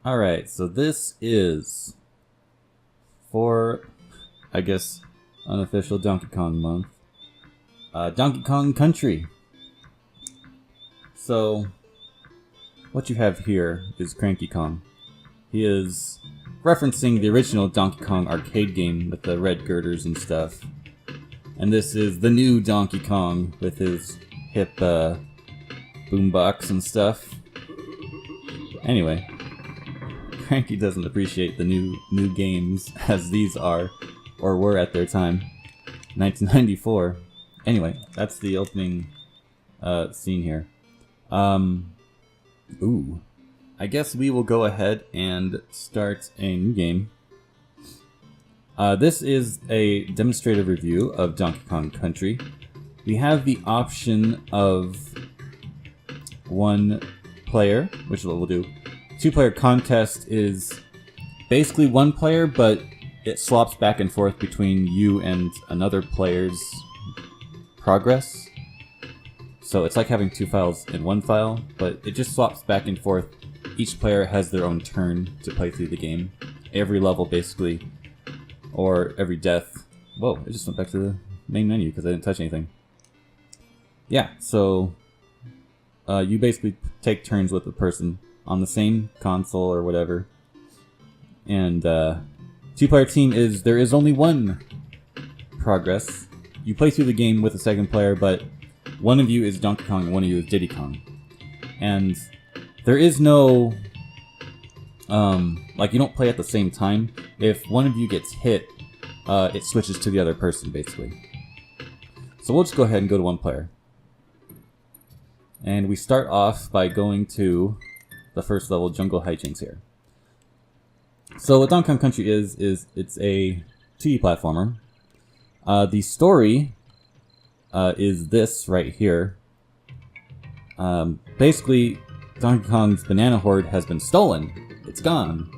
Alright, so this is for, I guess, unofficial Donkey Kong month. Donkey Kong Country. So, what you have here is Cranky Kong. He is referencing the original Donkey Kong arcade game with the red girders and stuff. And this is the new Donkey Kong with his hip boombox and stuff. Anyway, Cranky doesn't appreciate the new games as these are, or were at their time, 1994. Anyway, that's the opening scene here. Ooh. I guess we will go ahead and start a new game. This is a demonstrative review of Donkey Kong Country. We have the option of one player, which is what we'll do. Two-player contest is basically one player, but it swaps back and forth between you and another player's progress. So it's like having two files in one file, but it just swaps back and forth. Each player has their own turn to play through the game. Every level, basically, or every death. Whoa, it just went back to the main menu because I didn't touch anything. Yeah, so you basically take turns with the person on the same console or whatever. And two-player team there is only one progress. You play through the game with a second player, but one of you is Donkey Kong and one of you is Diddy Kong. And there is no, like, you don't play at the same time. If one of you gets hit, it switches to the other person, basically. So we'll just go ahead and go to one player. And we start off by going to the first level, Jungle Hijinks here. So what Donkey Kong Country is it's a 2D platformer. The story is this right here. Basically, Donkey Kong's banana hoard has been stolen. It's gone.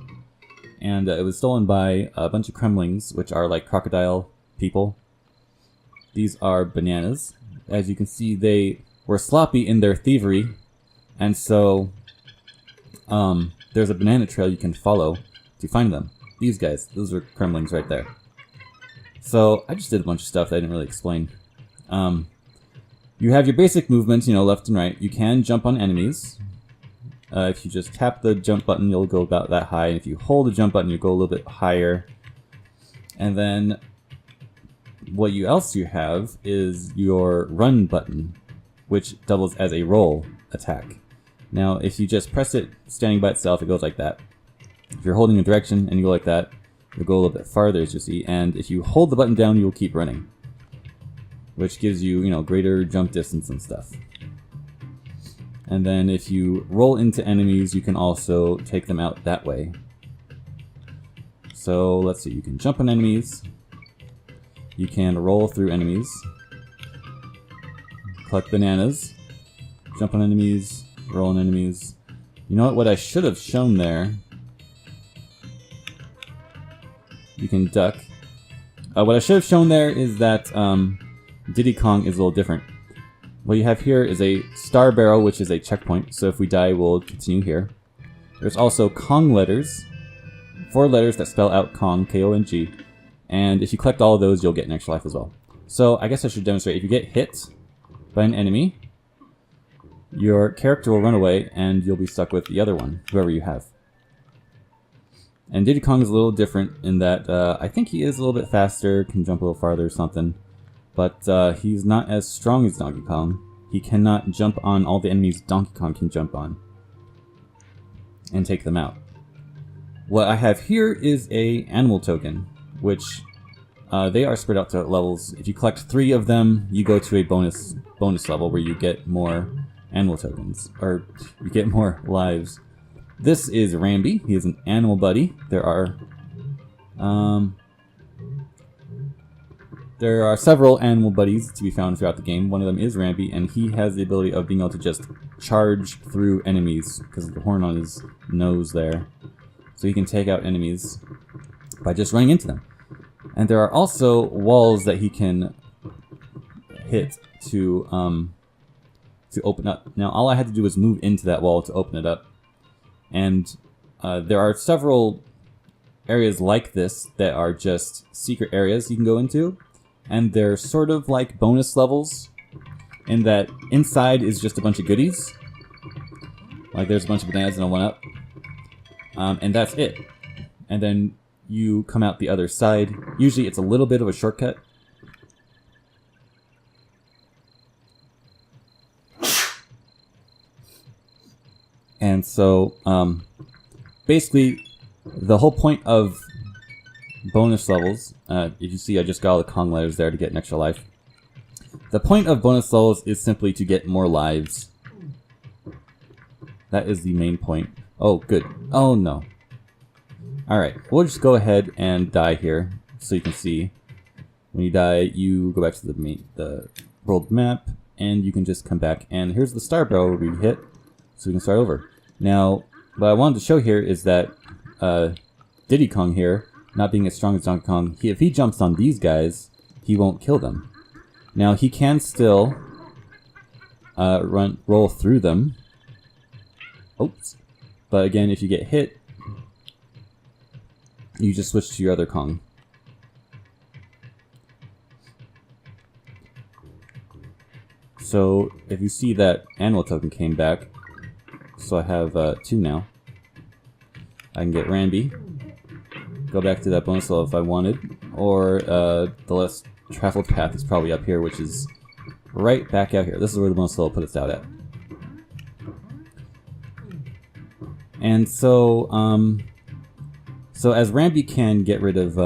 And it was stolen by a bunch of Kremlings, which are like crocodile people. These are bananas. As you can see, they were sloppy in their thievery. And so, there's a banana trail you can follow to find them. These guys, those are Kremlings right there. So, I just did a bunch of stuff that I didn't really explain. You have your basic movements, left and right. You can jump on enemies. If you just tap the jump button, you'll go about that high. And if you hold the jump button, you go a little bit higher. And then what else you have is your run button, which doubles as a roll attack. Now, if you just press it standing by itself, it goes like that. If you're holding a direction and you go like that, you'll go a little bit farther, as you see. And if you hold the button down, you'll keep running, which gives you, greater jump distance and stuff. And then if you roll into enemies, you can also take them out that way. So let's see, you can jump on enemies. You can roll through enemies. Collect bananas. Jump on enemies. Roll on enemies. You know what I should have shown there? You can duck. What I should have shown there is that Diddy Kong is a little different. What you have here is a star barrel, which is a checkpoint, so if we die, we'll continue here. There's also Kong letters, 4 letters that spell out Kong, K-O-N-G, and if you collect all of those, you'll get an extra life as well. So I guess I should demonstrate. If you get hit by an enemy, your character will run away, and you'll be stuck with the other one, whoever you have. And Diddy Kong is a little different in that I think he is a little bit faster, can jump a little farther or something. But he's not as strong as Donkey Kong. He cannot jump on all the enemies Donkey Kong can jump on and take them out. What I have here is a animal token, which they are spread out to levels. If you collect 3 of them, you go to a bonus level where you get more animal tokens, or you get more lives. This is Rambi. He is an animal buddy. There are several animal buddies to be found throughout the game. One of them is Rambi, and he has the ability of being able to just charge through enemies because of the horn on his nose there. So he can take out enemies by just running into them. And there are also walls that he can hit to open up. Now all I had to do was move into that wall to open it up. And there are several areas like this that are just secret areas you can go into, and they're sort of like bonus levels in that inside is just a bunch of goodies. Like there's a bunch of bananas and a 1-up, and that's it. And then you come out the other side. Usually it's a little bit of a shortcut. And so, basically, the whole point of bonus levels, if you see I just got all the Kong letters there to get an extra life. The point of bonus levels is simply to get more lives. That is the main point. Oh, good. Oh, no. Alright, we'll just go ahead and die here, so you can see. When you die, you go back to the world map, and you can just come back. And here's the star barrel where we hit, so we can start over. Now, what I wanted to show here is that Diddy Kong here, not being as strong as Donkey Kong, if he jumps on these guys, he won't kill them. Now, he can still roll through them. Oops. But again, if you get hit, you just switch to your other Kong. So, if you see that animal token came back, so I have 2 now. I can get Rambi, go back to that bonus level if I wanted, or the less traveled path is probably up here, which is right back out here. This is where the bonus level put us out at. And so, so as Rambi can get rid of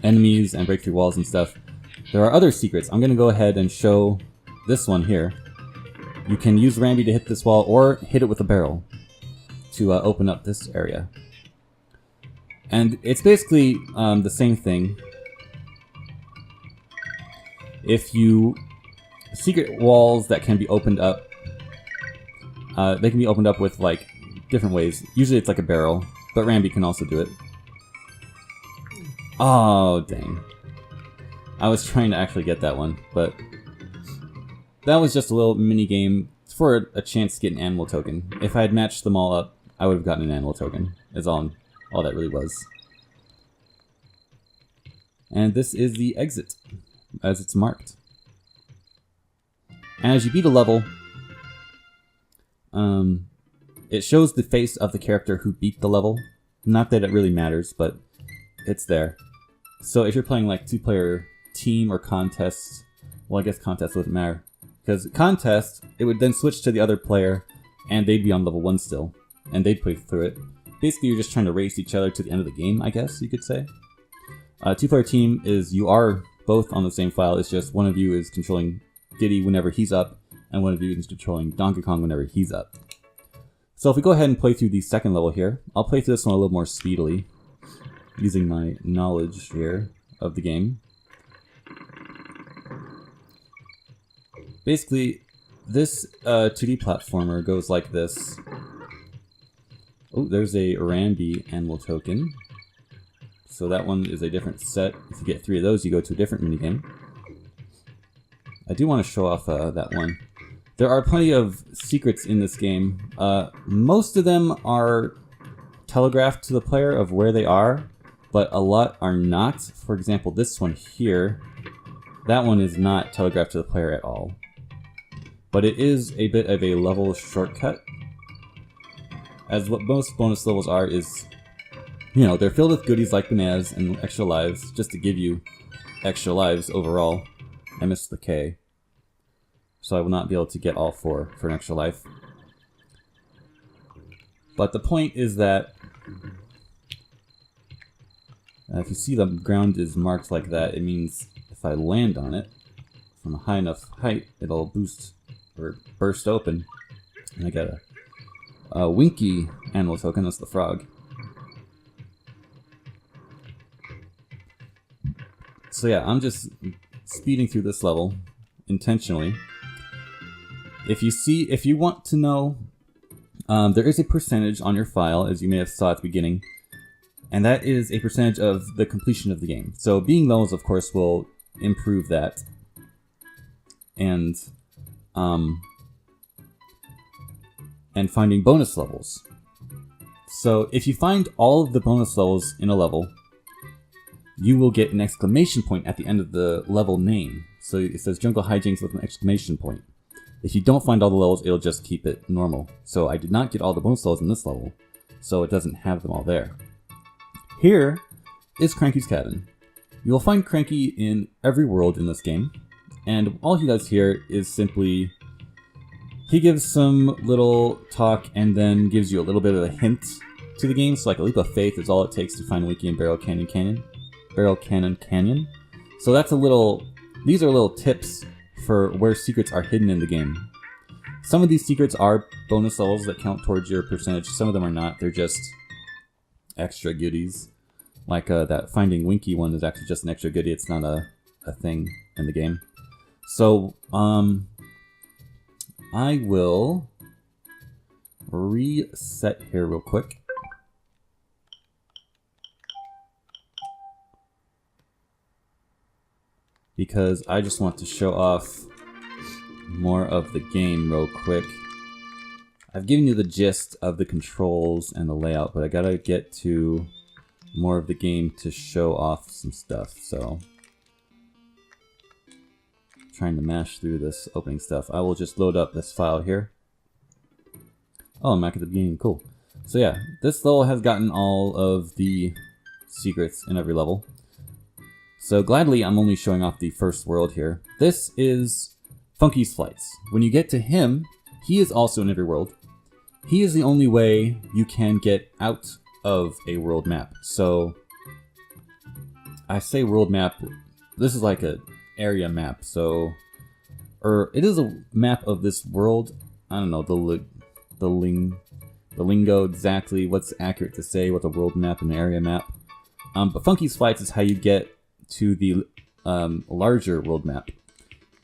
enemies and break through walls and stuff, there are other secrets. I'm gonna go ahead and show this one here. You can use Rambi to hit this wall or hit it with a barrel to open up this area. And it's basically the same thing. If you... Secret walls that can be opened up, they can be opened up with like different ways. Usually it's like a barrel, but Rambi can also do it. Oh, dang. I was trying to actually get that one, but that was just a little mini game for a chance to get an animal token. If I had matched them all up, I would have gotten an animal token, is all that really was. And this is the exit, as it's marked. And as you beat a level, it shows the face of the character who beat the level. Not that it really matters, but it's there. So if you're playing like 2-player team or contest, well, I guess contest wouldn't matter. Because contest, it would then switch to the other player, and they'd be on level 1 still, and they'd play through it. Basically, you're just trying to race each other to the end of the game, I guess you could say. 2-player team is you are both on the same file, it's just one of you is controlling Diddy whenever he's up, and one of you is controlling Donkey Kong whenever he's up. So if we go ahead and play through the second level here, I'll play through this one a little more speedily, using my knowledge here of the game. Basically, this 2D platformer goes like this. Oh, there's a Rambi animal token. So that one is a different set. If you get 3 of those, you go to a different minigame. I do want to show off that one. There are plenty of secrets in this game. Most of them are telegraphed to the player of where they are, but a lot are not. For example, this one here, that one is not telegraphed to the player at all. But it is a bit of a level shortcut. As what most bonus levels are is, you know, they're filled with goodies like bananas and extra lives, just to give you extra lives overall. I missed the K. So I will not be able to get all 4 for an extra life. But the point is that if you see the ground is marked like that, it means if I land on it from a high enough height, it'll boost or burst open. And I got a Winky animal token, that's the frog. So yeah, I'm just speeding through this level intentionally. If you want to know, there is a percentage on your file, as you may have saw at the beginning, and that is a percentage of the completion of the game. So being those, of course, will improve that. And and finding bonus levels. So if you find all of the bonus levels in a level, you will get an exclamation point at the end of the level name. So it says Jungle Hijinks with an exclamation point. If you don't find all the levels, it'll just keep it normal. So I did not get all the bonus levels in this level, so it doesn't have them all there. Here is Cranky's Cabin. You will find Cranky in every world in this game, and all he does here is simply, he gives some little talk and then gives you a little bit of a hint to the game. So like a leap of faith is all it takes to find Winky and Barrel Canyon Canyon. So that's a little, these are little tips for where secrets are hidden in the game. Some of these secrets are bonus levels that count towards your percentage. Some of them are not. They're just extra goodies. Like that Finding Winky one is actually just an extra goodie. It's not a thing in the game. So I will reset here real quick. Because I just want to show off more of the game real quick. I've given you the gist of the controls and the layout, but I gotta get to more of the game to show off some stuff, so trying to mash through this opening stuff. I will just load up this file here. Oh, I'm back at the beginning, cool. So yeah, this level has gotten all of the secrets in every level. So gladly, I'm only showing off the first world here. This is Funky's Flights. When you get to him, he is also in every world. He is the only way you can get out of a world map. So I say world map, this is like an area map. So, or it is a map of this world. I don't know the lingo exactly, what's accurate to say, what a world map and an area map. But Funky's Flights is how you get to the larger world map.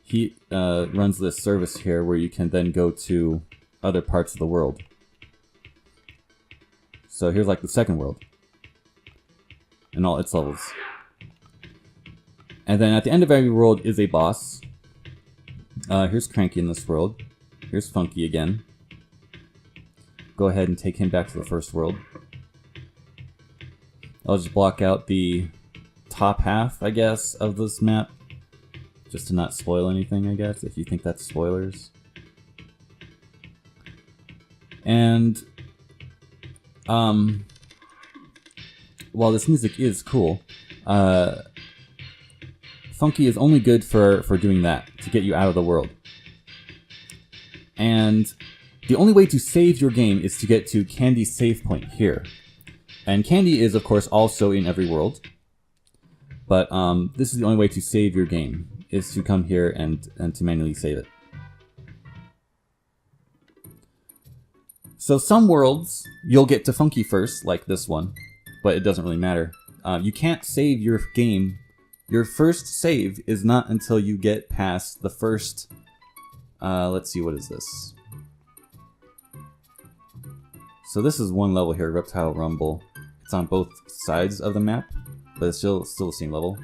He runs this service here where you can then go to other parts of the world. So here's like the second world and all its levels. And then at the end of every world is a boss. Here's Cranky in this world. Here's Funky again. Go ahead and take him back to the first world. I'll just block out the top half, I guess, of this map, just to not spoil anything, I guess, if you think that's spoilers. And while this music is cool, Funky is only good for doing that, to get you out of the world. And the only way to save your game is to get to Candy's save point here. And Candy is, of course, also in every world. But this is the only way to save your game, is to come here and to manually save it. So some worlds, you'll get to Funky first, like this one, but it doesn't really matter. You can't save your game. Your first save is not until you get past the first, let's see, what is this? So this is one level here, Reptile Rumble. It's on both sides of the map, but it's still the same level.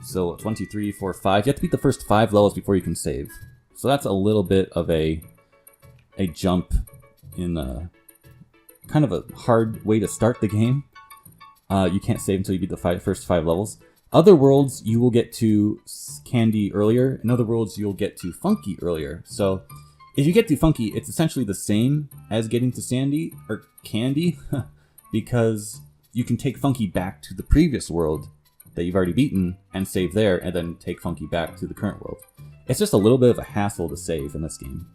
So 1, 2, 3, 4, 5. You have to beat the first 5 levels before you can save. So that's a little bit of a jump in kind of a hard way to start the game. You can't save until you beat the first 5 levels. Other worlds, you will get to Candy earlier. In other worlds, you'll get to Funky earlier. So if you get to Funky, it's essentially the same as getting to Sandy, or Candy, because you can take Funky back to the previous world that you've already beaten and save there, and then take Funky back to the current world. It's just a little bit of a hassle to save in this game.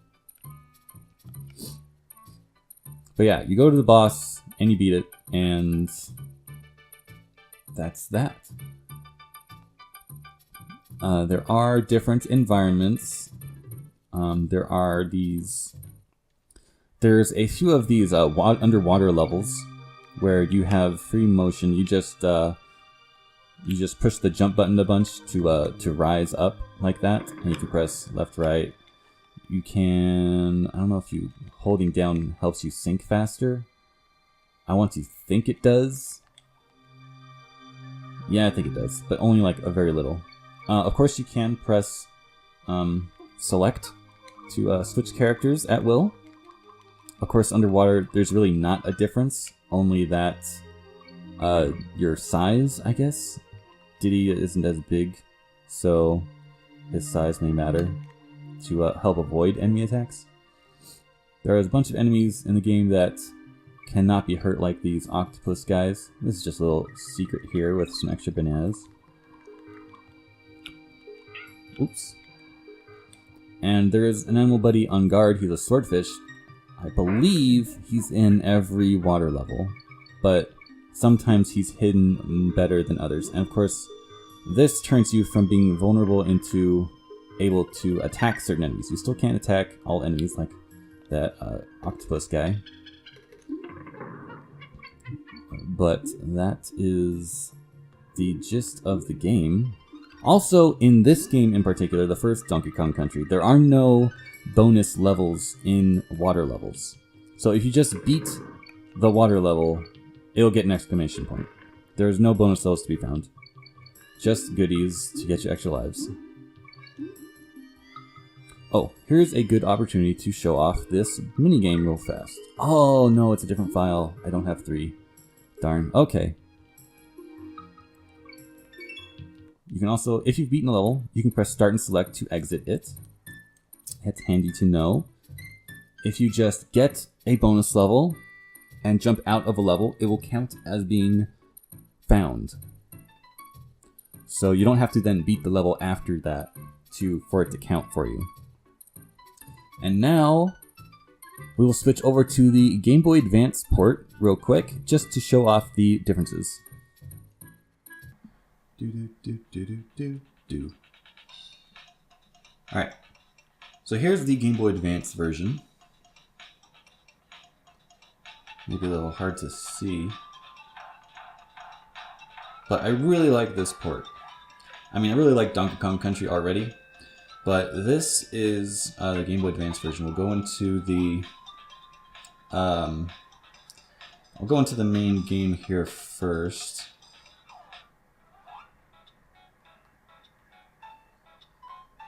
But yeah, you go to the boss, and you beat it, and that's that. There are different environments. There are these... There's a few of these underwater levels where you have free motion. You just push the jump button a bunch to rise up like that, and you can press left, right. You can... I don't know if holding down helps you sink faster. I want to think it does. Yeah, I think it does, but only like a very little. Of course, you can press select to switch characters at will. Of course, underwater, there's really not a difference, only that your size, I guess. Diddy isn't as big, so his size may matter to help avoid enemy attacks. There is a bunch of enemies in the game that cannot be hurt, like these octopus guys. This is just a little secret here with some extra bananas. Oops. And there is an animal buddy on guard. He's a swordfish. I believe he's in every water level, but sometimes he's hidden better than others. And of course, this turns you from being vulnerable into able to attack certain enemies. You still can't attack all enemies like that octopus guy. But that is the gist of the game. Also, in this game in particular, the first Donkey Kong Country, there are no bonus levels in water levels. So if you just beat the water level, it'll get an exclamation point. There's no bonus levels to be found. Just goodies to get you extra lives. Oh, here's a good opportunity to show off this minigame real fast. Oh no, it's a different file. I don't have 3. Darn. Okay. You can also, if you've beaten a level, you can press start and select to exit it. It's handy to know. If you just get a bonus level and jump out of a level, it will count as being found. So you don't have to then beat the level after that for it to count for you. And now we will switch over to the Game Boy Advance port real quick, just to show off the differences. Alright, so here's the Game Boy Advance version. Maybe a little hard to see, but I really like this port. I mean, I really like Donkey Kong Country already, but this is the Game Boy Advance version. We'll go into the main game here first.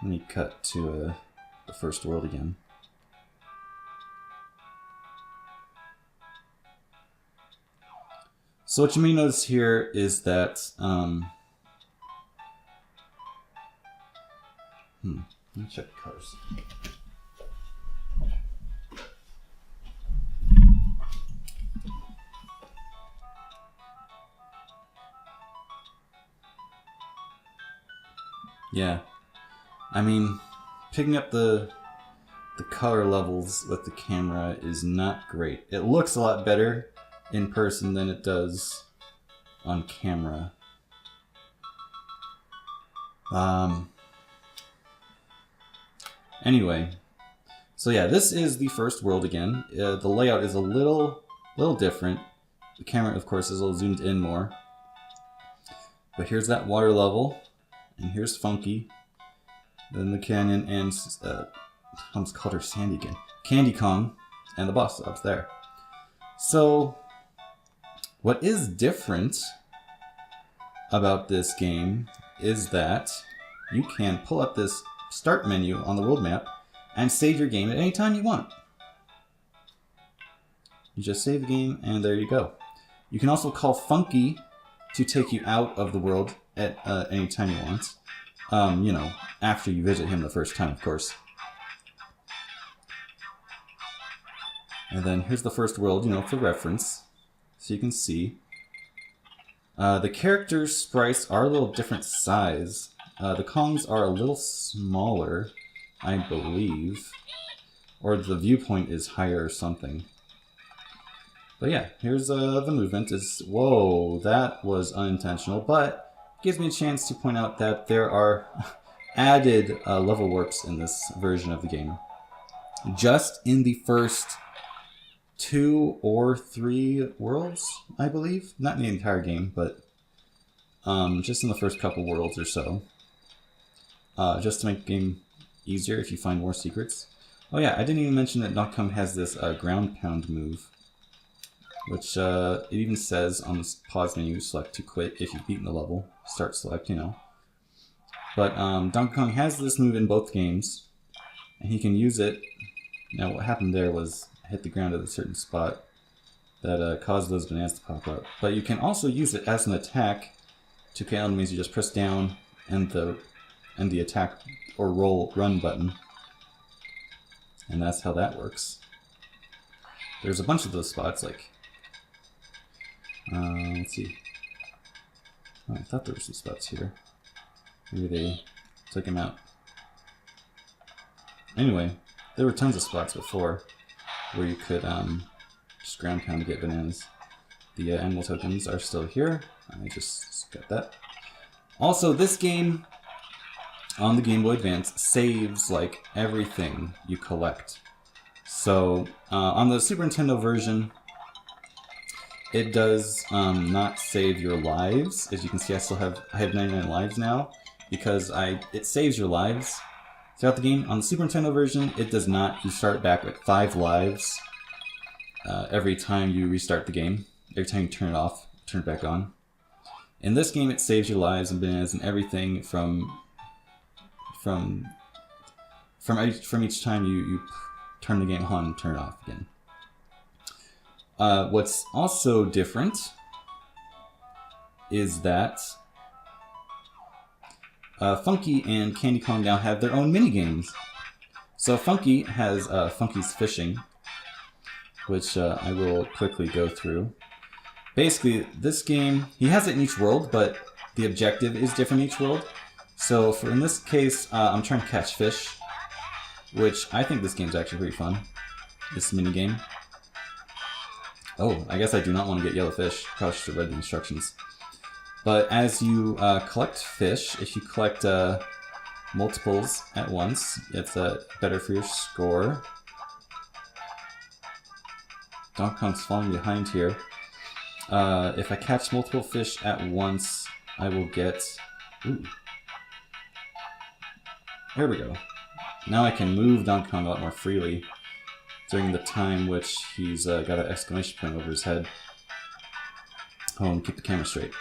Let me cut to the first world again. So what you may notice here is that let me check the colors. Yeah, I mean, picking up the color levels with the camera is not great. It looks a lot better in person than it does on camera. Anyway, so yeah, this is the first world again. The layout is a little different. The camera, of course, is a little zoomed in more. But here's that water level, and here's Funky. Then the canyon, and I almost called her Sandy again. Candy Kong, and the boss up there. So, what is different about this game is that you can pull up this start menu on the world map and save your game at any time you want. You just save the game, and there you go. You can also call Funky to take you out of the world at any time you want. You know, after you visit him the first time, of course. And then here's the first world, you know, for reference. So you can see. The characters' sprites are a little different size. The Kongs are a little smaller, I believe. Or the viewpoint is higher or something. But yeah, here's the movement. Whoa, that was unintentional, but gives me a chance to point out that there are added level warps in this version of the game. Just in the first 2 or 3 worlds, I believe. Not in the entire game, but just in the first couple worlds or so. Just to make the game easier if you find more secrets. Oh yeah, I didn't even mention that Donkey Kong has this ground pound move, which it even says on this pause menu, select to quit if you've beaten the level. Start select, you know. But Donkey Kong has this move in both games, and he can use it. Now what happened there was hit the ground at a certain spot that causes those bananas to pop up. But you can also use it as an attack to kill enemies. You just press down and the attack or run button, and that's how that works. There's a bunch of those spots, like let's see. Oh, I thought there were some spots here. Maybe they took them out. Anyway, there were tons of spots before where you could just ground pound to get bananas. The animal tokens are still here. I just got that. Also, this game on the Game Boy Advance saves like everything you collect. So on the Super Nintendo version, it does not save your lives. As you can see, I have 99 lives now because it saves your lives throughout the game. On the Super Nintendo version, it does not. You start back with 5 lives every time you restart the game. Every time you turn it off, turn it back on. In this game, it saves your lives and bananas and everything from each time you turn the game on and turn it off again. What's also different is that Funky and Candy Kong now have their own mini-games. So Funky has Funky's Fishing, which I will quickly go through. Basically, this game, he has it in each world, but the objective is different each world. So in this case, I'm trying to catch fish, which I think this game's actually pretty fun, this mini-game. Oh, I guess I do not want to get yellow fish. Probably should have read the instructions. But as you collect fish, if you collect multiples at once, it's better for your score. Donkey Kong's falling behind here. If I catch multiple fish at once, I will get... Ooh. There we go. Now I can move Donkey Kong a lot more freely during the time which he's got an exclamation point over his head. Oh, and keep the camera straight.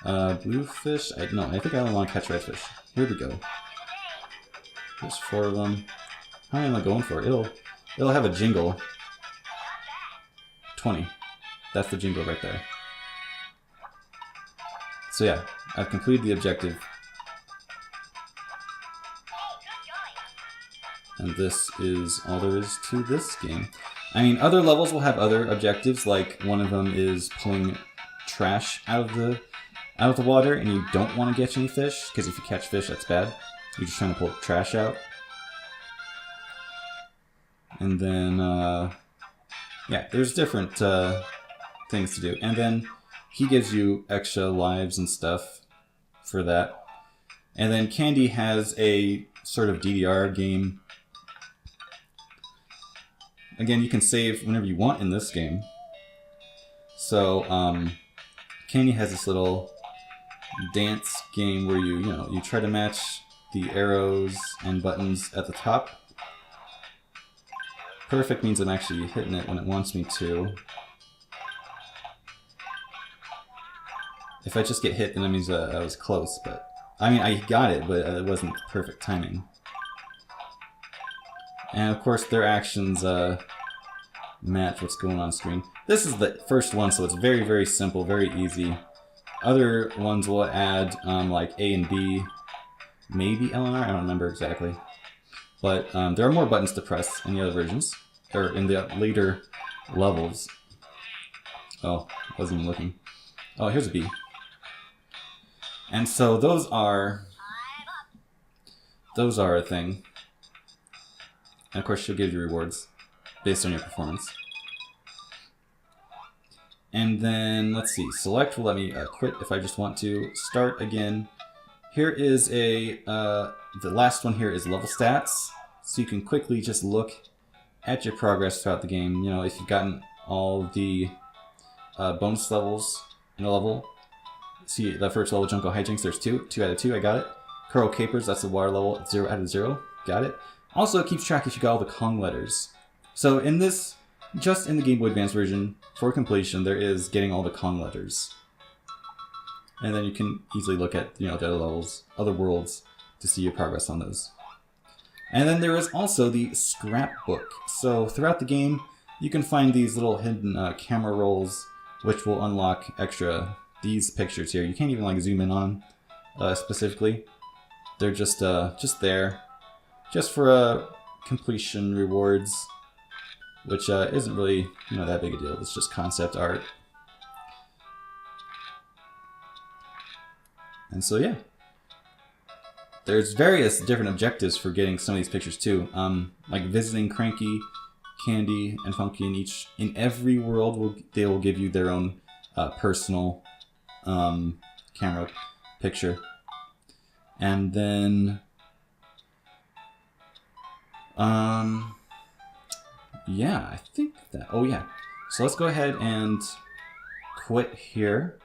Blue fish? No, I think I only want to catch red fish. Here we go. There's 4 of them. How many am I going for? It'll have a jingle. 20. That's the jingle right there. So yeah, I've completed the objective. And this is all there is to this game. I mean, other levels will have other objectives, like one of them is pulling trash out of the water, and you don't want to catch any fish, because if you catch fish, that's bad. You're just trying to pull trash out. And then, yeah, there's different things to do. And then he gives you extra lives and stuff for that. And then Candy has a sort of DDR game. Again, you can save whenever you want in this game. So, Candy has this little dance game where you try to match the arrows and buttons at the top. Perfect means I'm actually hitting it when it wants me to. If I just get hit, then that means I was close, but... I mean, I got it, but it wasn't perfect timing. And of course, their actions match what's going on screen. This is the first one, so it's very, very simple, very easy. Other ones will add like A and B, maybe L and R, I don't remember exactly. But there are more buttons to press in the other versions, or in the later levels. Oh, I wasn't even looking. Oh, here's a B. And so those are a thing. And of course she'll give you rewards based on your performance. And then, let's see, select will let me quit if I just want to. Start again. Here is the last one here is level stats. So you can quickly just look at your progress throughout the game. You know, if you've gotten all the bonus levels in a level. See, the first level, Jungle Hijinks, there's 2. 2 out of 2, I got it. Coral Capers, that's the water level, 0 out of 0, got it. Also, it keeps track if you got all the Kong letters. So in this, just in the Game Boy Advance version, for completion, there is getting all the Kong letters. And then you can easily look at, the other levels, other worlds, to see your progress on those. And then there is also the scrapbook. So throughout the game, you can find these little hidden camera rolls, which will unlock extra these pictures here. You can't even like zoom in on specifically. They're just there, just for completion rewards, which isn't really that big a deal. It's just concept art. And so yeah, there's various different objectives for getting some of these pictures too. Like visiting Cranky, Candy, and Funky in every world they will give you their own personal camera picture. And then yeah, I think that, oh yeah. So let's go ahead and quit here.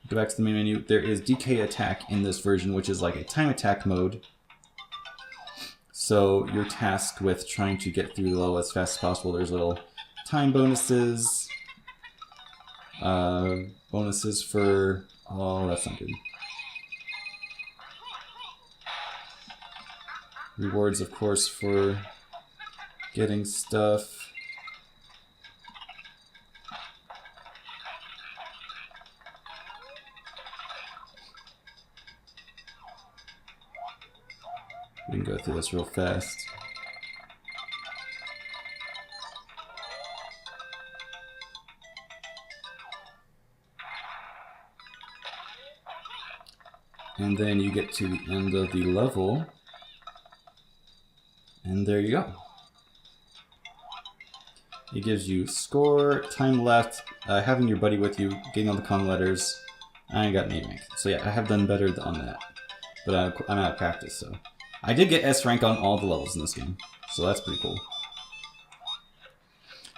Go back to the main menu. There is DK Attack in this version, which is like a time attack mode. So you're tasked with trying to get through the level as fast as possible. There's little time bonuses. Bonuses for... oh, that's not good. Rewards, of course, for getting stuff. We can go through this real fast. And then you get to the end of the level. And there you go. It gives you score, time left, having your buddy with you, getting all the Kong letters. I got an A rank. So yeah, I have done better on that. But I'm out of practice, so. I did get S rank on all the levels in this game, so that's pretty cool.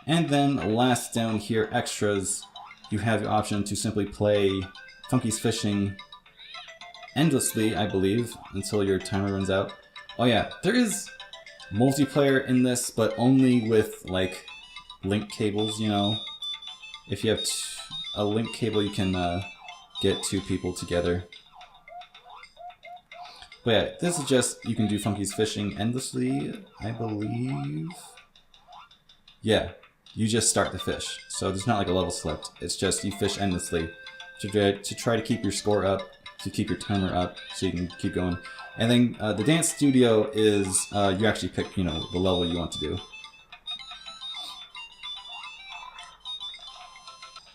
And then last down here, extras, you have the option to simply play Funky's Fishing endlessly, I believe, until your timer runs out. Oh yeah, there is multiplayer in this, but only with like link cables, If you have a link cable, you can get 2 people together. But yeah, this is just, you can do Funky's Fishing endlessly, I believe. Yeah, you just start the fish. So there's not like a level select. It's just you fish endlessly to try to keep your score up, to keep your timer up, so you can keep going. And then the dance studio is, you actually pick, the level you want to do.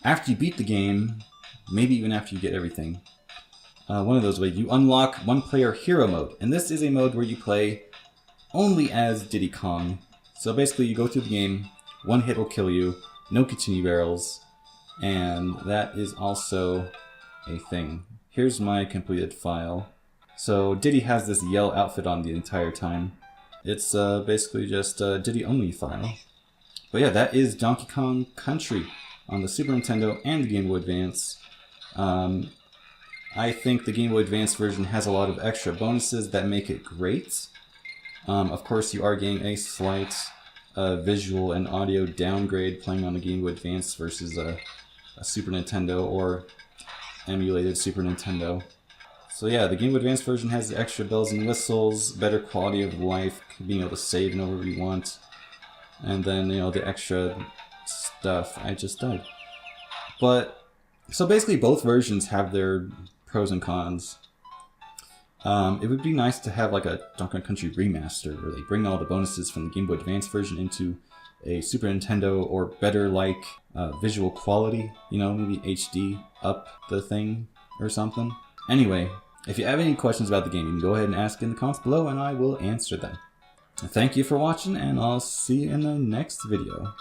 After you beat the game, maybe even after you get everything, one of those ways, you unlock one-player hero mode. And this is a mode where you play only as Diddy Kong. So basically you go through the game, one hit will kill you, no continue barrels, and that is also a thing. Here's my completed file. So Diddy has this yellow outfit on the entire time. It's basically just a Diddy only file. But yeah, that is Donkey Kong Country on the Super Nintendo and the Game Boy Advance. I think the Game Boy Advance version has a lot of extra bonuses that make it great. Of course, you are getting a slight visual and audio downgrade playing on the Game Boy Advance versus a Super Nintendo or emulated Super Nintendo. So yeah, the Game Boy Advance version has the extra bells and whistles, better quality of life, being able to save and whatever you want, and then the extra stuff. I just died. But so basically, both versions have their pros and cons. It would be nice to have like a Donkey Kong Country remaster where they bring all the bonuses from the Game Boy Advance version into a Super Nintendo, or better like visual quality, maybe HD up the thing or something. Anyway, if you have any questions about the game, you can go ahead and ask in the comments below and I will answer them. Thank you for watching, and I'll see you in the next video.